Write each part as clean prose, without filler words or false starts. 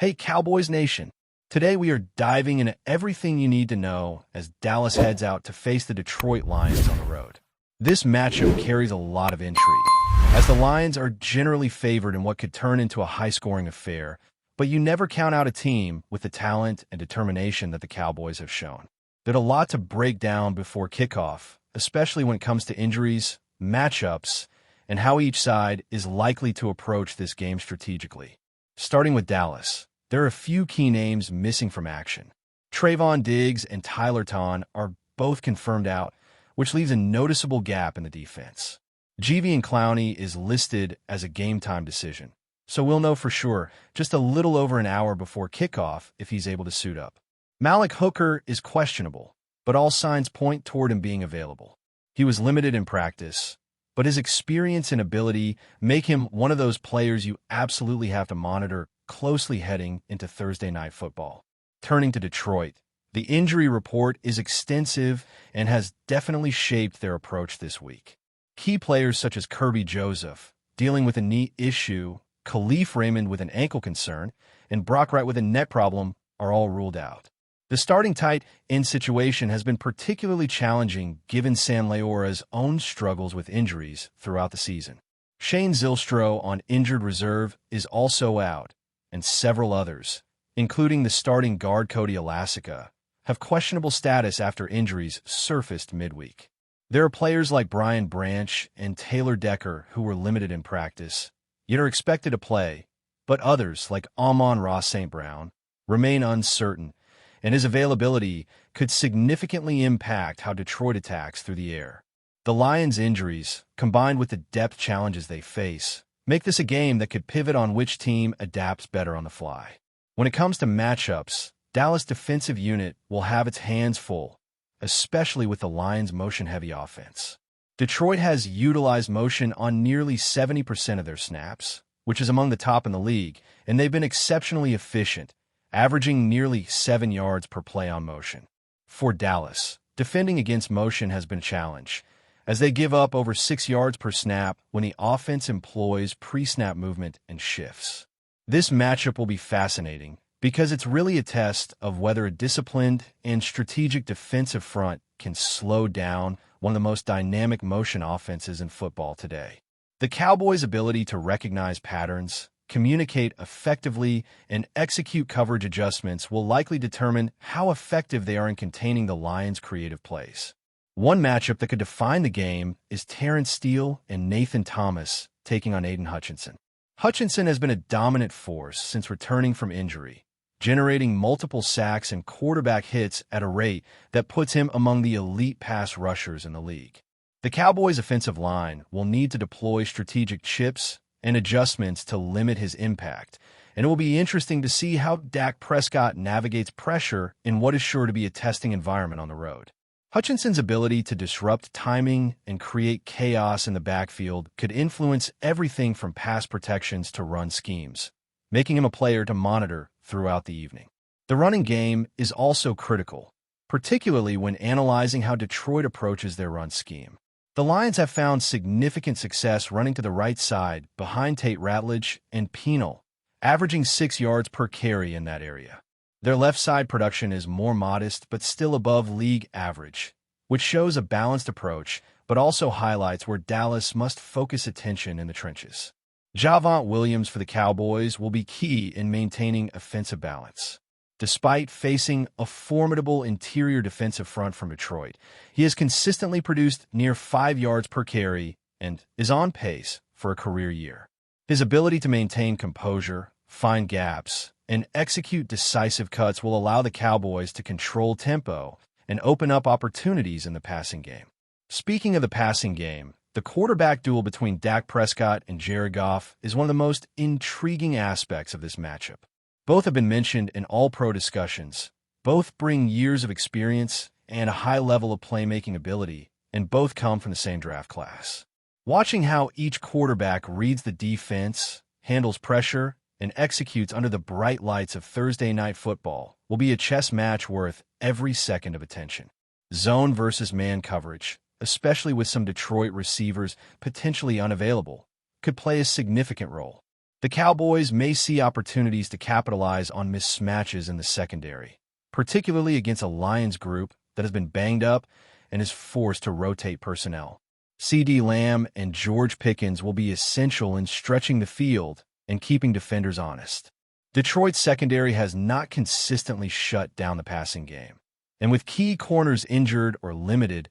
Hey, Cowboys Nation! Today we are diving into everything you need to know as Dallas heads out to face the Detroit Lions on the road. This matchup carries a lot of intrigue, as the Lions are generally favored in what could turn into a high-scoring affair, but you never count out a team with the talent and determination that the Cowboys have shown. There's a lot to break down before kickoff, especially when it comes to injuries, matchups, and how each side is likely to approach this game strategically. Starting with Dallas, there are a few key names missing from action. Trayvon Diggs and Tyler Ton are both confirmed out, which leaves a noticeable gap in the defense. Jadeveon Clowney is listed as a game-time decision, so we'll know for sure just a little over an hour before kickoff if he's able to suit up. Malik Hooker is questionable, but all signs point toward him being available. He was limited in practice, but his experience and ability make him one of those players you absolutely have to monitor closely heading into Thursday Night Football. Turning to Detroit, the injury report is extensive and has definitely shaped their approach this week. Key players such as Kirby Joseph, dealing with a knee issue, Khalif Raymond with an ankle concern, and Brock Wright with a neck problem are all ruled out. The starting tight end situation has been particularly challenging given Sam Leora's own struggles with injuries throughout the season. Shane Zylstra on injured reserve is also out, and several others, including the starting guard Cody Alasica, have questionable status after injuries surfaced midweek. There are players like Brian Branch and Taylor Decker who were limited in practice, yet are expected to play, but others, like Amon-Ra St. Brown, remain uncertain, and his availability could significantly impact how Detroit attacks through the air. The Lions' injuries, combined with the depth challenges they face, make this a game that could pivot on which team adapts better on the fly. When it comes to matchups, Dallas' defensive unit will have its hands full, especially with the Lions' motion-heavy offense. Detroit has utilized motion on nearly 70% of their snaps, which is among the top in the league, and they've been exceptionally efficient, averaging nearly 7 yards per play on motion. For Dallas, defending against motion has been a challenge, as they give up over 6 yards per snap when the offense employs pre-snap movement and shifts. This matchup will be fascinating because it's really a test of whether a disciplined and strategic defensive front can slow down one of the most dynamic motion offenses in football today. The Cowboys' ability to recognize patterns, communicate effectively, and execute coverage adjustments will likely determine how effective they are in containing the Lions' creative plays. One matchup that could define the game is Terrence Steele and Nathan Thomas taking on Aiden Hutchinson. Hutchinson has been a dominant force since returning from injury, generating multiple sacks and quarterback hits at a rate that puts him among the elite pass rushers in the league. The Cowboys' offensive line will need to deploy strategic chips and adjustments to limit his impact, and it will be interesting to see how Dak Prescott navigates pressure in what is sure to be a testing environment on the road. Hutchinson's ability to disrupt timing and create chaos in the backfield could influence everything from pass protections to run schemes, making him a player to monitor throughout the evening. The running game is also critical, particularly when analyzing how Detroit approaches their run scheme. The Lions have found significant success running to the right side behind Tate Ratledge and Penal, averaging 6 yards per carry in that area. Their left side production is more modest but still above league average, which shows a balanced approach but also highlights where Dallas must focus attention in the trenches. Javonte Williams for the Cowboys will be key in maintaining offensive balance. Despite facing a formidable interior defensive front from Detroit, he has consistently produced near 5 yards per carry and is on pace for a career year. His ability to maintain composure, find gaps, and execute decisive cuts will allow the Cowboys to control tempo and open up opportunities in the passing game. Speaking of the passing game, the quarterback duel between Dak Prescott and Jared Goff is one of the most intriguing aspects of this matchup. Both have been mentioned in all-pro discussions. Both bring years of experience and a high level of playmaking ability, and both come from the same draft class. Watching how each quarterback reads the defense, handles pressure, and executes under the bright lights of Thursday Night Football will be a chess match worth every second of attention. Zone versus man coverage, especially with some Detroit receivers potentially unavailable, could play a significant role. The Cowboys may see opportunities to capitalize on mismatches in the secondary, particularly against a Lions group that has been banged up and is forced to rotate personnel. CeeDee Lamb and George Pickens will be essential in stretching the field and keeping defenders honest. Detroit's secondary has not consistently shut down the passing game, and with key corners injured or limited,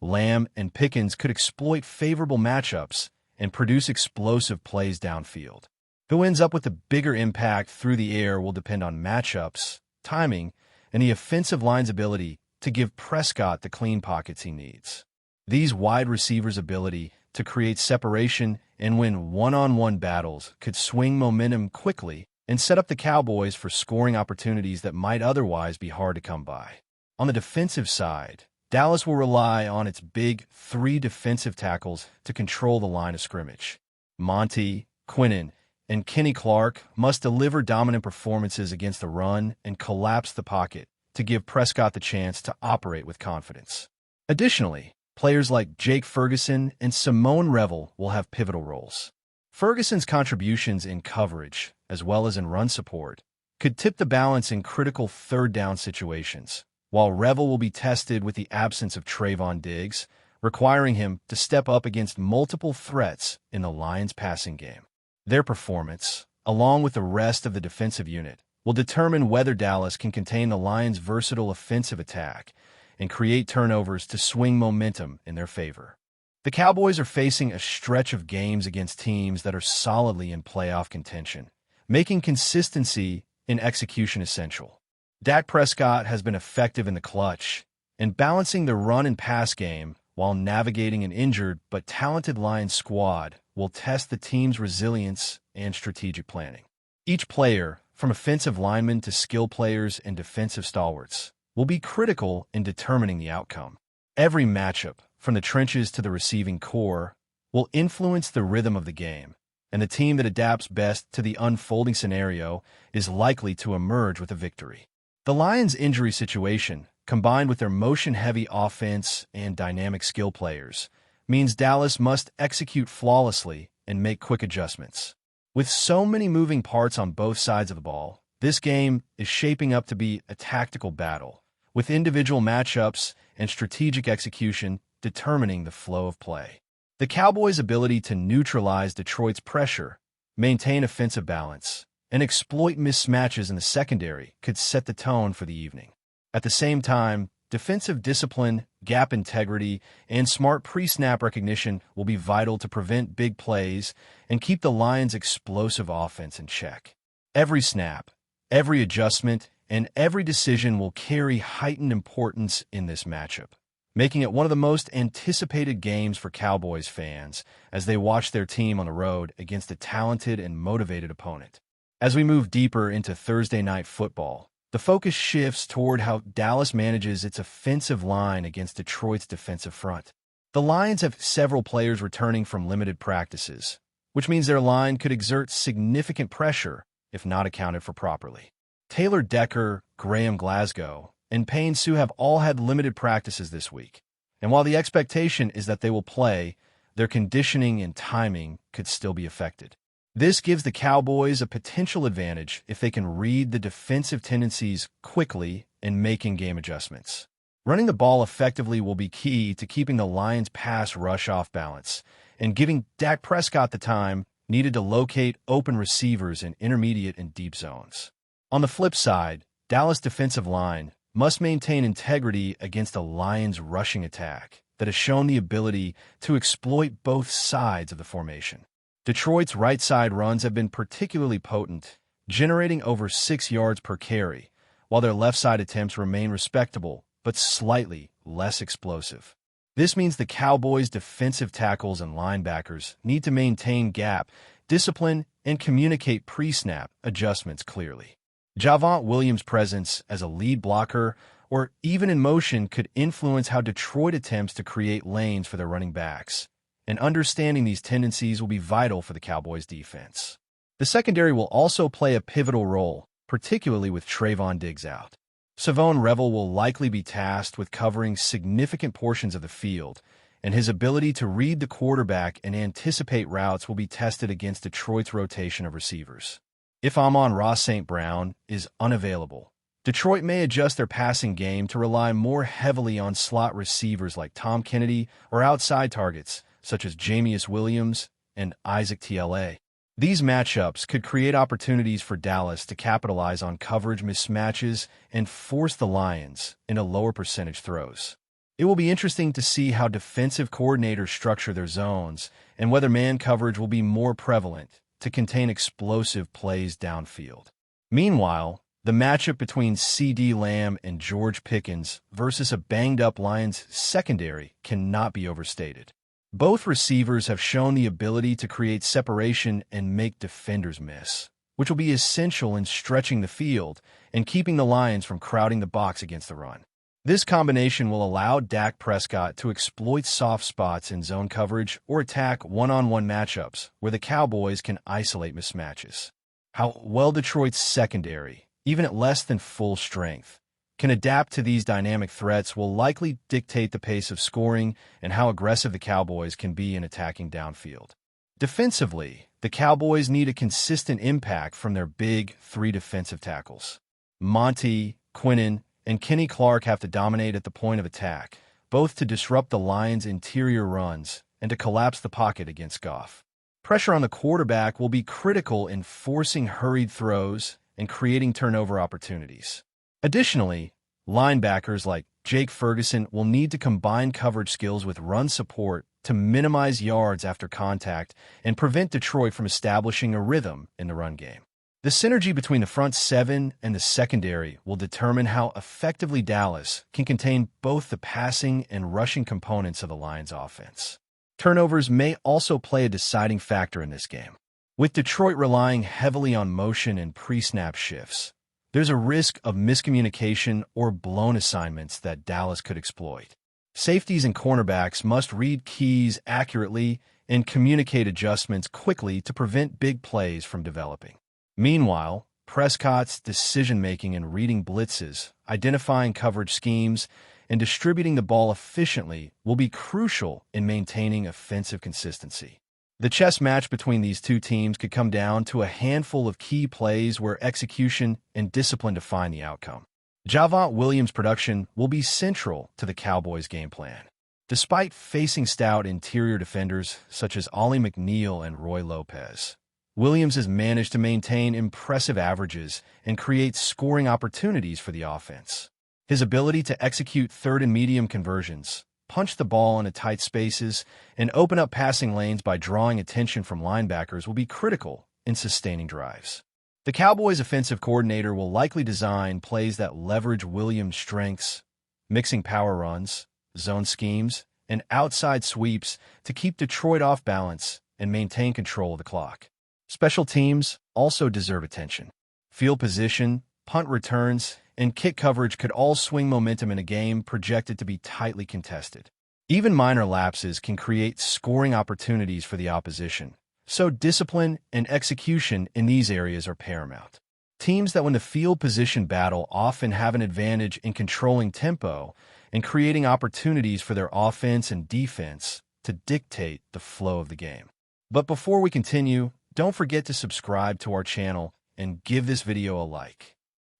Lamb and Pickens could exploit favorable matchups and produce explosive plays downfield. Who ends up with the bigger impact through the air will depend on matchups, timing, and the offensive line's ability to give Prescott the clean pockets he needs. These wide receivers' ability to create separation and win one-on-one battles could swing momentum quickly and set up the Cowboys for scoring opportunities that might otherwise be hard to come by. On the defensive side, Dallas will rely on its big 3 defensive tackles to control the line of scrimmage. Monty, Quinnen, and Kenny Clark must deliver dominant performances against the run and collapse the pocket to give Prescott the chance to operate with confidence. Additionally, players like Jake Ferguson and Simone Revel will have pivotal roles. Ferguson's contributions in coverage, as well as in run support, could tip the balance in critical third-down situations, while Revel will be tested with the absence of Trayvon Diggs, requiring him to step up against multiple threats in the Lions' passing game. Their performance, along with the rest of the defensive unit, will determine whether Dallas can contain the Lions' versatile offensive attack and create turnovers to swing momentum in their favor. The Cowboys are facing a stretch of games against teams that are solidly in playoff contention, making consistency in execution essential. Dak Prescott has been effective in the clutch, and balancing the run and pass game while navigating an injured but talented Lions squad will test the team's resilience and strategic planning. Each player, from offensive linemen to skill players and defensive stalwarts, will be critical in determining the outcome. Every matchup, from the trenches to the receiving core, will influence the rhythm of the game, and the team that adapts best to the unfolding scenario is likely to emerge with a victory. The Lions' injury situation, combined with their motion-heavy offense and dynamic skill players, means Dallas must execute flawlessly and make quick adjustments. With so many moving parts on both sides of the ball, this game is shaping up to be a tactical battle, with individual matchups and strategic execution determining the flow of play. The Cowboys' ability to neutralize Detroit's pressure, maintain offensive balance, and exploit mismatches in the secondary could set the tone for the evening. At the same time, defensive discipline, gap integrity, and smart pre-snap recognition will be vital to prevent big plays and keep the Lions' explosive offense in check. Every snap, every adjustment, and every decision will carry heightened importance in this matchup, making it one of the most anticipated games for Cowboys fans as they watch their team on the road against a talented and motivated opponent. As we move deeper into Thursday Night Football, the focus shifts toward how Dallas manages its offensive line against Detroit's defensive front. The Lions have several players returning from limited practices, which means their line could exert significant pressure if not accounted for properly. Taylor Decker, Graham Glasgow, and Payne Sue have all had limited practices this week, and while the expectation is that they will play, their conditioning and timing could still be affected. This gives the Cowboys a potential advantage if they can read the defensive tendencies quickly and make in-game adjustments. Running the ball effectively will be key to keeping the Lions' pass rush off balance and giving Dak Prescott the time needed to locate open receivers in intermediate and deep zones. On the flip side, Dallas' defensive line must maintain integrity against a Lions' rushing attack that has shown the ability to exploit both sides of the formation. Detroit's right side runs have been particularly potent, generating over 6 yards per carry, while their left side attempts remain respectable but slightly less explosive. This means the Cowboys' defensive tackles and linebackers need to maintain gap, discipline, and communicate pre-snap adjustments clearly. Javonte Williams' presence as a lead blocker or even in motion could influence how Detroit attempts to create lanes for their running backs, and understanding these tendencies will be vital for the Cowboys' defense. The secondary will also play a pivotal role, particularly with Trayvon Diggs out. Simone Revel will likely be tasked with covering significant portions of the field, and his ability to read the quarterback and anticipate routes will be tested against Detroit's rotation of receivers. If Amon-Ra St. Brown is unavailable, Detroit may adjust their passing game to rely more heavily on slot receivers like Tom Kennedy or outside targets such as Jameis Williams and Isaac TLA. These matchups could create opportunities for Dallas to capitalize on coverage mismatches and force the Lions into lower percentage throws. It will be interesting to see how defensive coordinators structure their zones and whether man coverage will be more prevalent to contain explosive plays downfield. Meanwhile, the matchup between CeeDee Lamb and George Pickens versus a banged-up Lions secondary cannot be overstated. Both receivers have shown the ability to create separation and make defenders miss, which will be essential in stretching the field and keeping the Lions from crowding the box against the run. This combination will allow Dak Prescott to exploit soft spots in zone coverage or attack one-on-one matchups where the Cowboys can isolate mismatches. How well Detroit's secondary, even at less than full strength, can adapt to these dynamic threats will likely dictate the pace of scoring and how aggressive the Cowboys can be in attacking downfield. Defensively, the Cowboys need a consistent impact from their big three defensive tackles. Monty, Quinnen, and Kenny Clark have to dominate at the point of attack, both to disrupt the Lions' interior runs and to collapse the pocket against Goff. Pressure on the quarterback will be critical in forcing hurried throws and creating turnover opportunities. Additionally, linebackers like Jake Ferguson will need to combine coverage skills with run support to minimize yards after contact and prevent Detroit from establishing a rhythm in the run game. The synergy between the front seven and the secondary will determine how effectively Dallas can contain both the passing and rushing components of the Lions' offense. Turnovers may also play a deciding factor in this game. With Detroit relying heavily on motion and pre-snap shifts, there's a risk of miscommunication or blown assignments that Dallas could exploit. Safeties and cornerbacks must read keys accurately and communicate adjustments quickly to prevent big plays from developing. Meanwhile, Prescott's decision-making in reading blitzes, identifying coverage schemes, and distributing the ball efficiently will be crucial in maintaining offensive consistency. The chess match between these two teams could come down to a handful of key plays where execution and discipline define the outcome. Javonte Williams' production will be central to the Cowboys' game plan. Despite facing stout interior defenders such as Ollie McNeil and Roy Lopez, Williams has managed to maintain impressive averages and create scoring opportunities for the offense. His ability to execute third and medium conversions, punch the ball into tight spaces, and open up passing lanes by drawing attention from linebackers will be critical in sustaining drives. The Cowboys' offensive coordinator will likely design plays that leverage Williams' strengths, mixing power runs, zone schemes, and outside sweeps to keep Detroit off balance and maintain control of the clock. Special teams also deserve attention. Field position, punt returns, and kick coverage could all swing momentum in a game projected to be tightly contested. Even minor lapses can create scoring opportunities for the opposition, so discipline and execution in these areas are paramount. Teams that win the field position battle often have an advantage in controlling tempo and creating opportunities for their offense and defense to dictate the flow of the game. But before we continue, don't forget to subscribe to our channel and give this video a like.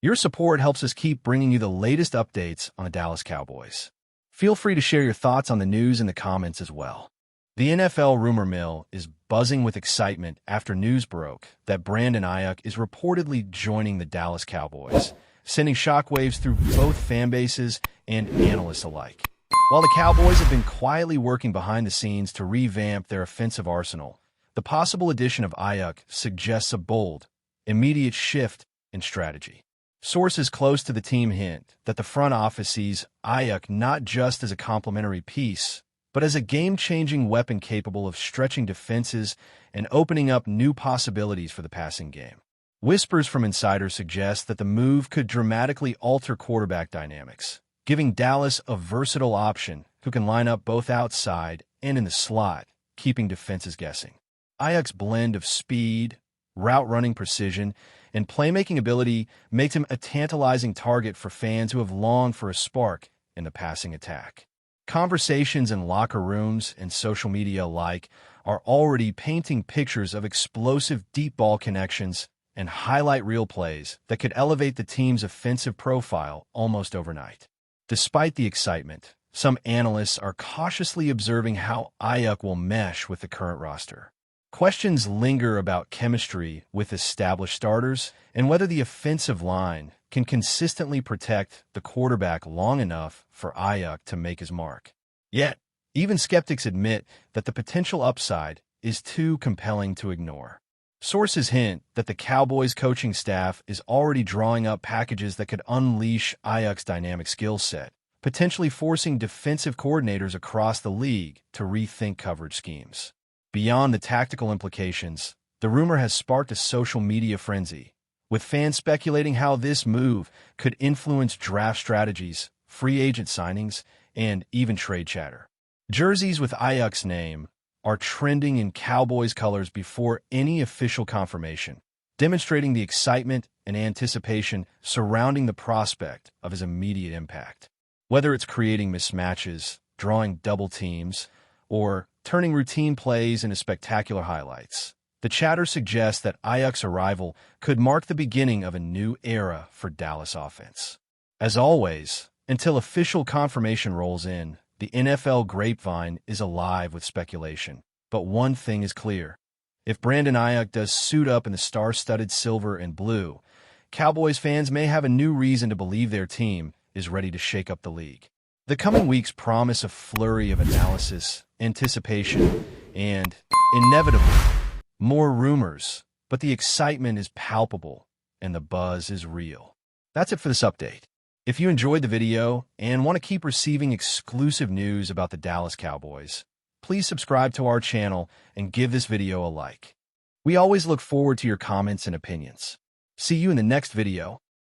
Your support helps us keep bringing you the latest updates on the Dallas Cowboys. Feel free to share your thoughts on the news in the comments as well. The NFL rumor mill is buzzing with excitement after news broke that Brandon Aiyuk is reportedly joining the Dallas Cowboys, sending shockwaves through both fan bases and analysts alike. While the Cowboys have been quietly working behind the scenes to revamp their offensive arsenal, the possible addition of Aiyuk suggests a bold, immediate shift in strategy. Sources close to the team hint that the front office sees Aiyuk not just as a complementary piece, but as a game-changing weapon capable of stretching defenses and opening up new possibilities for the passing game. Whispers from insiders suggest that the move could dramatically alter quarterback dynamics, giving Dallas a versatile option who can line up both outside and in the slot, keeping defenses guessing. Aiyuk's blend of speed, route-running precision, and playmaking ability makes him a tantalizing target for fans who have longed for a spark in the passing attack. Conversations in locker rooms and social media alike are already painting pictures of explosive deep ball connections and highlight reel plays that could elevate the team's offensive profile almost overnight. Despite the excitement, some analysts are cautiously observing how Aiyuk will mesh with the current roster. Questions linger about chemistry with established starters and whether the offensive line can consistently protect the quarterback long enough for Aiyuk to make his mark. Yet, even skeptics admit that the potential upside is too compelling to ignore. Sources hint that the Cowboys coaching staff is already drawing up packages that could unleash Aiyuk's dynamic skill set, potentially forcing defensive coordinators across the league to rethink coverage schemes. Beyond the tactical implications, the rumor has sparked a social media frenzy, with fans speculating how this move could influence draft strategies, free agent signings, and even trade chatter. Jerseys with Aiyuk's name are trending in Cowboys colors before any official confirmation, demonstrating the excitement and anticipation surrounding the prospect of his immediate impact. Whether it's creating mismatches, drawing double teams, or turning routine plays into spectacular highlights, the chatter suggests that Aiyuk's arrival could mark the beginning of a new era for Dallas offense. As always, until official confirmation rolls in, the NFL grapevine is alive with speculation. But one thing is clear. If Brandon Aiyuk does suit up in the star-studded silver and blue, Cowboys fans may have a new reason to believe their team is ready to shake up the league. The coming weeks promise a flurry of analysis, anticipation, and, inevitably, more rumors, but the excitement is palpable and the buzz is real. That's it for this update. If you enjoyed the video and want to keep receiving exclusive news about the Dallas Cowboys, please subscribe to our channel and give this video a like. We always look forward to your comments and opinions. See you in the next video.